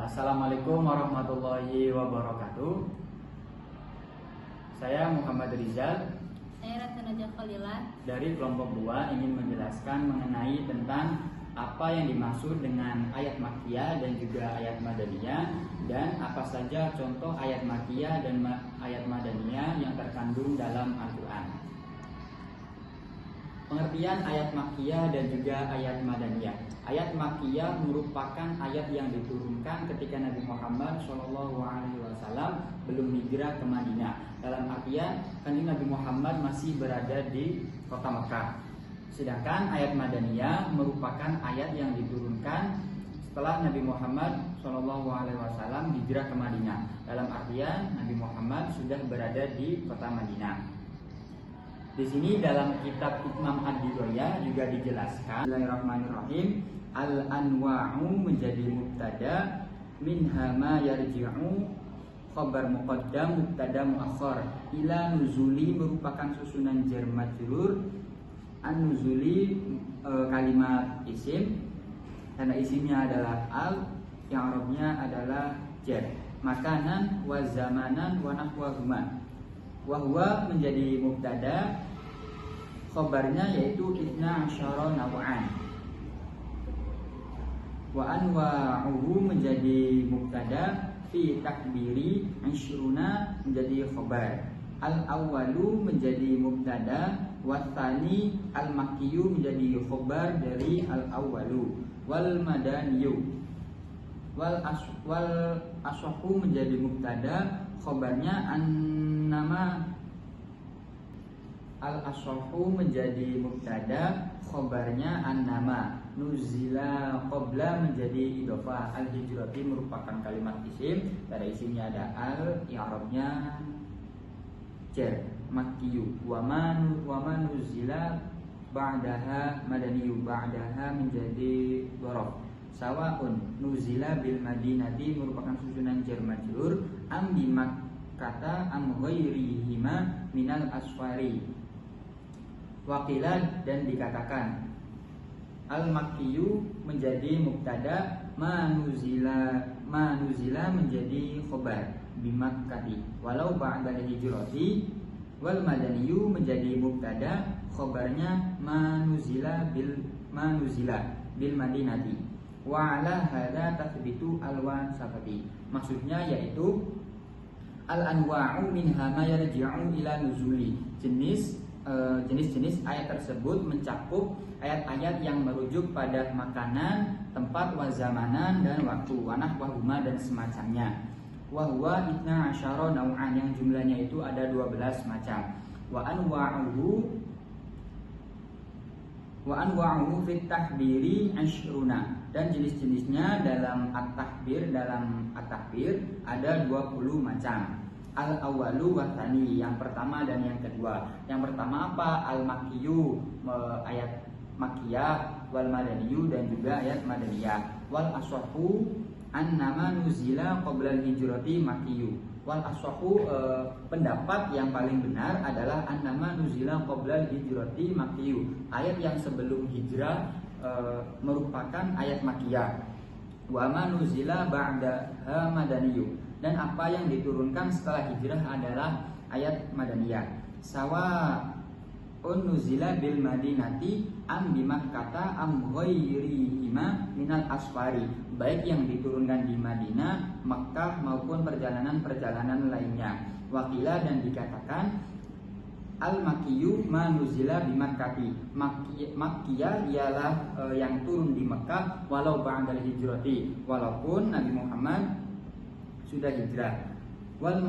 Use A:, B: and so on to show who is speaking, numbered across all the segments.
A: Assalamualaikum warahmatullahi wabarakatuh. Saya Muhammad Rizal.
B: Saya Ratna Khalila.
A: Dari kelompok 2 ingin menjelaskan mengenai tentang apa yang dimaksud dengan ayat makkiyah dan juga ayat madaniyah, dan apa saja contoh ayat makkiyah dan ayat madaniyah yang terkandung dalam Al-Quran. Pengertian ayat makkiyah dan juga ayat madaniyah. Ayat makkiyah merupakan ayat yang diturunkan ketika Nabi Muhammad SAW belum hijrah ke Madinah. Dalam artian kanjeng Nabi Muhammad masih berada di kota Mekah. Sedangkan ayat madaniyah merupakan ayat yang diturunkan setelah Nabi Muhammad SAW hijrah ke Madinah. Dalam artian Nabi Muhammad sudah berada di kota Madinah. Di sini dalam kitab Imam Ad-Diroyah juga dijelaskan. Bismillahirrahmanirrahim. Al-anwa'u menjadi mubtada, minha ma yarji'u khabar muqaddam mubtada muakhar, ila nuzuli merupakan susunan jar majrur, an-nuzuli kalimat isim karena isimnya adalah al, yang Arabnya adalah jar, makanan wa zamanan wa nahwahuma. Wahwa menjadi mubtada, khabarnya yaitu itna asyara naw'an. Wa anwa'uhu menjadi mubtada, fi takbiri asyruna menjadi khabar. Al-awwalu menjadi mubtada, wa tsani al-makkiyu menjadi khabar dari al-awwalu. Wal madaniyu wal aswahu menjadi mubtada, khabarnya an-nama. Al-aswahu menjadi mubtada, khabarnya an-nama. Nuzila qabla menjadi idhofah. Al-hijrati merupakan kalimat isim, pada isimnya ada al, yang Arabnya jar, makkiyu. Wa man nuzila ba'daha madaniyu, ba'daha menjadi dhorof. Sawaun nuzila bil madinati merupakan susunan jar majrur, am bi makkata am ghairihima minal asfari. Waqilan dan dikatakan al makkiyu menjadi mubtada, manuzila menjadi khabar bi makkati walau ba'da hijrati. Wal madaniyu menjadi mubtada, khabarnya manuzila bil madinati. Wa ala hadza tathbitu al-wasafati. Maksudnya yaitu al-anwa'u minha ma yarji'u ila nuzuli. Jenis-jenis ayat tersebut mencakup ayat-ayat yang merujuk pada makanan, tempat, wazamanan dan waktu, wanah, wahuma dan semacamnya. Wahwa itna asyara naw'an, yang jumlahnya itu ada 12 macam. Wa anwa'uhu fit tahbiri asyruna, dan jenis-jenisnya dalam at-tahbir ada 20 macam. Al-awwalu wa tsani, yang pertama dan yang kedua. Yang pertama apa? Al-makkiyu, ayat makkiyah, wal madaniyu dan juga ayat madaniyah. Wal aswahu an-nama nuzila qabla al-hijrati makkiyu. Wal aswahu pendapat yang paling benar adalah an-nama nuzila qabla al-hijrati makkiyu. Ayat yang sebelum hijrah merupakan ayat makkiyah. Wa ma nuzila ba'daha madaniyu, dan apa yang diturunkan setelah hijrah adalah ayat madaniyah. Sawa'un nuzila bil madinati am bi makkata am ghairihima minal asfari, baik yang diturunkan di Madinah, Makkah maupun perjalanan-perjalanan lainnya. Wakila dan dikatakan al-makkiyu ma nuzila bi makkati, makkiyah ialah yang turun di Makkah walau ba'dal hijrati, walaupun Nabi Muhammad sudah hijrah. Wal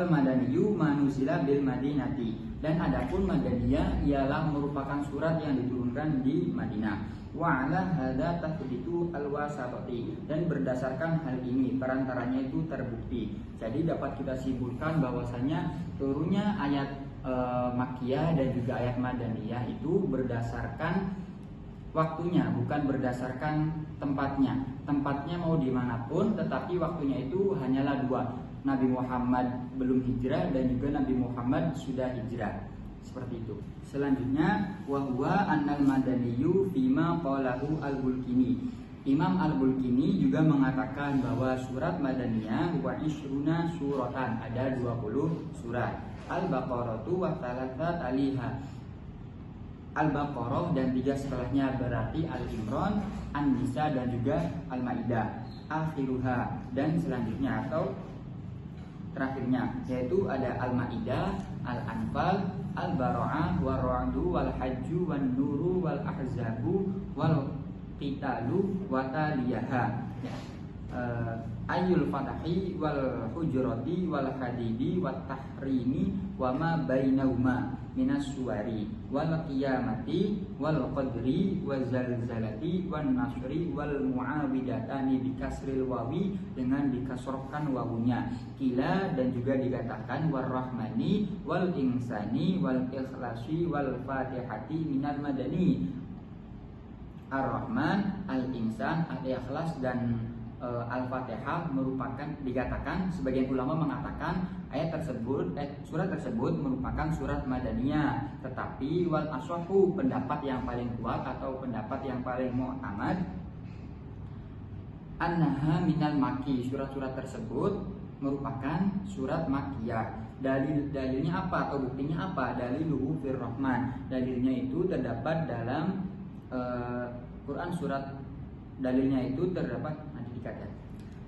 A: madaniyu manuzila bil madinati, dan adapun madaniyah ialah merupakan surat yang diturunkan di Madinah. Wa ala hadza tathbitu al-wasatati, dan berdasarkan hal ini perantaranya itu terbukti. Jadi dapat kita simpulkan bahwasanya turunnya ayat makkiyah dan juga ayat madaniyah itu berdasarkan waktunya, bukan berdasarkan tempatnya. Tempatnya mau dimanapun, tetapi waktunya itu hanyalah 2. Nabi Muhammad belum hijrah dan juga Nabi Muhammad sudah hijrah. Seperti itu. Selanjutnya, wahwa annal madaniyu fima qalahu al-Bulkini. Imam Al-Bulkini juga mengatakan bahwa surat Madaniyah wa ishruna suratan, ada 20 surat. Al-Baqarah wa thalathat aliha, Al-Baqarah dan 3 setelahnya berarti Al-Imran, An-Nisa dan juga Al-Maidah. Akhiruha dan selanjutnya atau terakhirnya yaitu ada Al-Maidah, Al-Anfal, Al-Bara'ah, War-Ra'du, Wal-Hajju, Wan-Nuru, Wal-Ahzabu, Wal-Qitalu, Wataliyaha. Ayyul Fatahi, Wal-Hujurati, Wal-Hadidi, Wat-Tahrimi, Wama bainahuma minas suwari, Wal-Qiyamati, Wal-Qadri, Wal-Zalzalati, Wan-Nasri, Wal-Mu'awidatani bikasril wawi dengan dikasrohkan wawunya. Kila dan juga dikatakan War-Rahmani, Wal-Insani, Wal-Ikhlasi, Wal-Fatihati minal madani. Ar-Rahman, Al-Insan, Al-Ikhlas dan Al-Fatihah merupakan, dikatakan sebagian ulama mengatakan surat tersebut merupakan surat Madaniyah, tetapi wal aswahu, pendapat yang paling kuat atau pendapat yang paling mu'tamad, annaha minal maki, surat-surat tersebut merupakan surat Makkiyah. Dalilnya apa atau buktinya apa? Daliluhu fir Rahman, dalilnya itu terdapat dalam Quran surat, dalilnya itu terdapat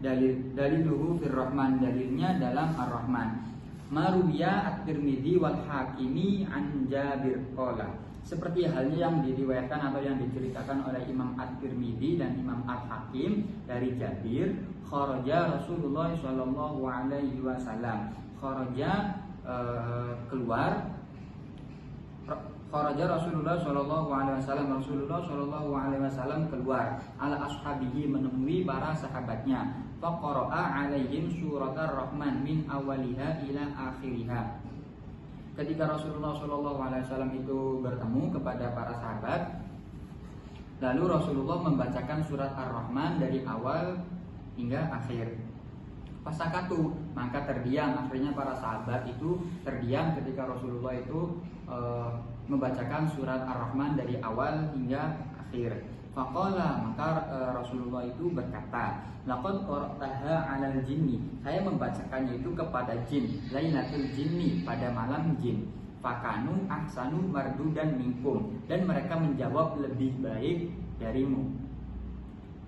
A: daliluhu fir Rahman, dalilnya dalam Ar-Rahman. Maruya At-Tirmidzi wal Hakimi an Jabir qala, seperti halnya yang diriwayatkan atau yang diceritakan oleh Imam At-Tirmidzi dan Imam Al-Hakim dari Jabir, kharaja Rasulullah sallallahu alaihi wasallam, kharaja keluar, kharaja Rasulullah sallallahu alaihi wasallam, Rasulullah sallallahu alaihi wasallam keluar, ala ashabihi, menemui para sahabatnya, faqara'a alaihim suratar Rahman min awaliha ila akhiriha. Ketika Rasulullah sallallahu alaihi wasallam itu bertemu kepada para sahabat, lalu Rasulullah membacakan surat Ar-Rahman dari awal hingga akhir. Fasakatu, maka terdiam. Akhirnya para sahabat itu terdiam ketika Rasulullah itu membacakan surat Ar-Rahman dari awal hingga akhir. Faqala, maka Rasulullah itu berkata, laqad qara'taha 'alal jinni, saya membacakannya itu kepada jin, lailatul jinni, pada malam jin. Fakanu ahsanu mardudan minkum, dan mereka menjawab lebih baik darimu.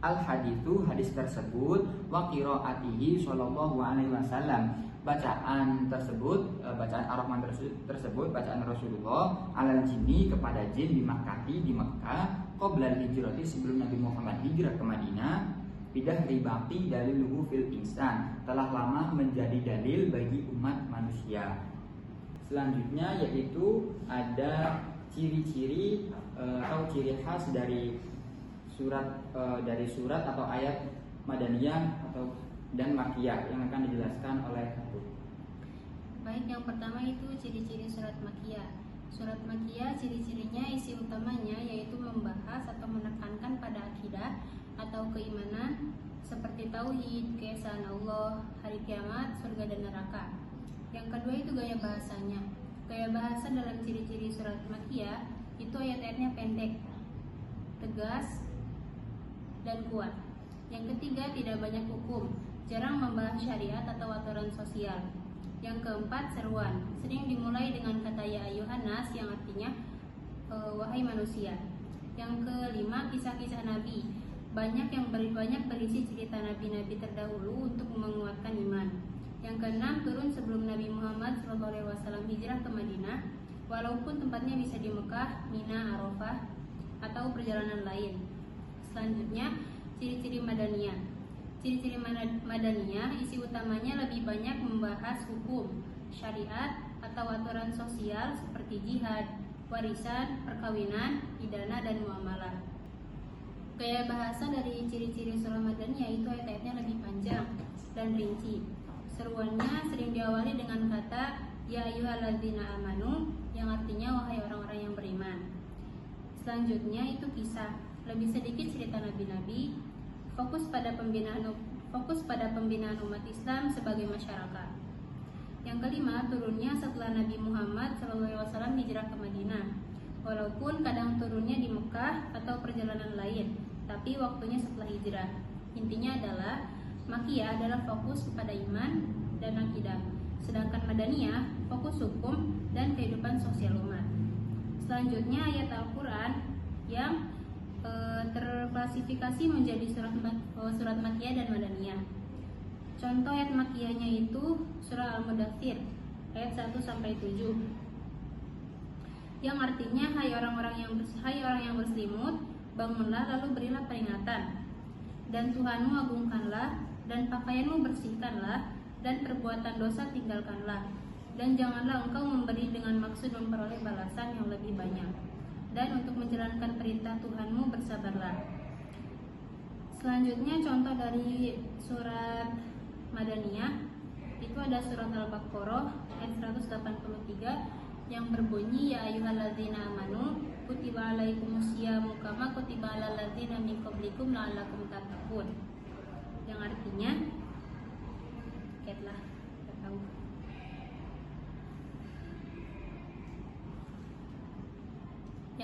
A: Al-hadithu, hadis tersebut, wa qiraatihi sallallahu alaihi wasallam, bacaan tersebut, bacaan Ar-Rahman tersebut, bacaan Rasulullah alal jinni, kepada jin, di Makkah, di Mekah, qoblal hijrati, sebelum Nabi Muhammad hijrah ke Madinah, bidah ribati daliluhu fil insan, telah lama menjadi dalil bagi umat manusia. Selanjutnya yaitu ada ciri-ciri atau ciri khas dari surat atau ayat Madaniyah atau dan Makkiyah yang akan dijelaskan oleh Ibu.
B: Baik, yang pertama itu ciri-ciri surat Makkiyah. Surat Makkiyah ciri-cirinya, isi utamanya yaitu membahas atau menekankan pada akidah atau keimanan seperti tauhid, keesaan Allah, hari kiamat, surga dan neraka. Yang kedua itu gaya bahasanya. Gaya bahasa dalam ciri-ciri surat Makkiyah itu ayat-ayatnya pendek, tegas, dan kuat. Yang ketiga, tidak banyak hukum, jarang membahas syariat atau aturan sosial. Yang keempat, seruan, sering dimulai dengan kata ya ayyuhan nas, yang artinya wahai manusia. Yang kelima, kisah-kisah nabi, banyak berisi cerita nabi-nabi terdahulu untuk menguatkan iman. Yang keenam, turun sebelum Nabi Muhammad SAW hijrah ke Madinah, walaupun tempatnya bisa di Mekah, Mina, Arafah, atau perjalanan lain. Selanjutnya, ciri-ciri Madaniyah. Ciri-ciri Madaniyah, isi utamanya lebih banyak membahas hukum, syariat, atau aturan sosial seperti jihad, warisan, perkawinan, pidana, dan muamalah. Gaya bahasa dari ciri-ciri surah Madaniyah itu ayat-ayatnya lebih panjang dan rinci. Seruannya sering diawali dengan kata ya ayyuhalladzina amanu, yang artinya wahai orang-orang yang beriman. Selanjutnya itu kisah, lebih sedikit cerita nabi-nabi, fokus pada pembinaan umat Islam sebagai masyarakat. Yang kelima, turunnya setelah Nabi Muhammad SAW hijrah ke Madinah, walaupun kadang turunnya di Mekah atau perjalanan lain. tapi waktunya setelah hijrah. Intinya adalah Makkiyah adalah fokus kepada iman dan akidah, sedangkan Madaniyah fokus hukum dan kehidupan sosial umat. Selanjutnya ayat Al-Quran yang terklasifikasi menjadi surat Makkiyah dan Madaniyah. Contoh ayat Makkiyahnya itu surah Al-Mudaththir ayat 1-7, yang artinya hai orang yang berselimut, bangunlah lalu berilah peringatan, dan Tuhanmu agungkanlah, dan pakaianmu bersihkanlah, dan perbuatan dosa tinggalkanlah, dan janganlah engkau memberi dengan maksud memperoleh balasan yang lebih banyak, dan untuk menjalankan perintah Tuhanmu bersabarlah. Selanjutnya contoh dari surat Madaniyah itu ada surat Al-Baqarah ayat 183 yang berbunyi, ya ayyuhalladzina amanu kutiba alaikumusyamu kama kutiba alal ladzina min qablikum la'allakum tattaqun, yang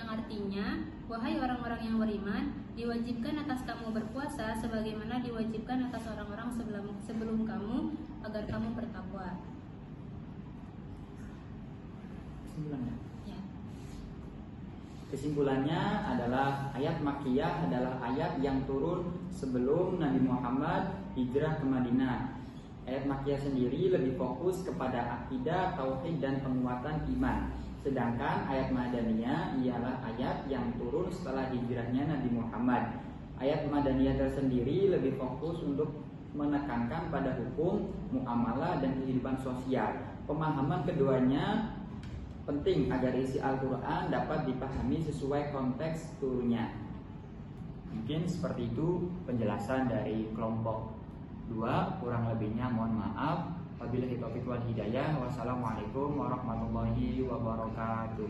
B: artinya wahai orang-orang yang beriman, diwajibkan atas kamu berpuasa sebagaimana diwajibkan atas orang-orang sebelum kamu agar kamu bertakwa.
A: Kesimpulannya adalah ayat Makkiyah adalah ayat yang turun sebelum Nabi Muhammad hijrah ke Madinah. Ayat Makkiyah sendiri lebih fokus kepada akidah, tauhid, dan penguatan iman. Sedangkan ayat Madaniyah ialah ayat yang turun setelah hijrahnya Nabi Muhammad. Ayat Madaniyah tersendiri lebih fokus untuk menekankan pada hukum, muamalah, dan kehidupan sosial. Pemahaman keduanya penting agar isi Al-Quran dapat dipahami sesuai konteks turunnya. Mungkin seperti itu penjelasan dari kelompok 2. Kurang lebihnya mohon maaf. Wabillahi taufiq wal hidayah. Wassalamualaikum warahmatullahi wabarakatuh.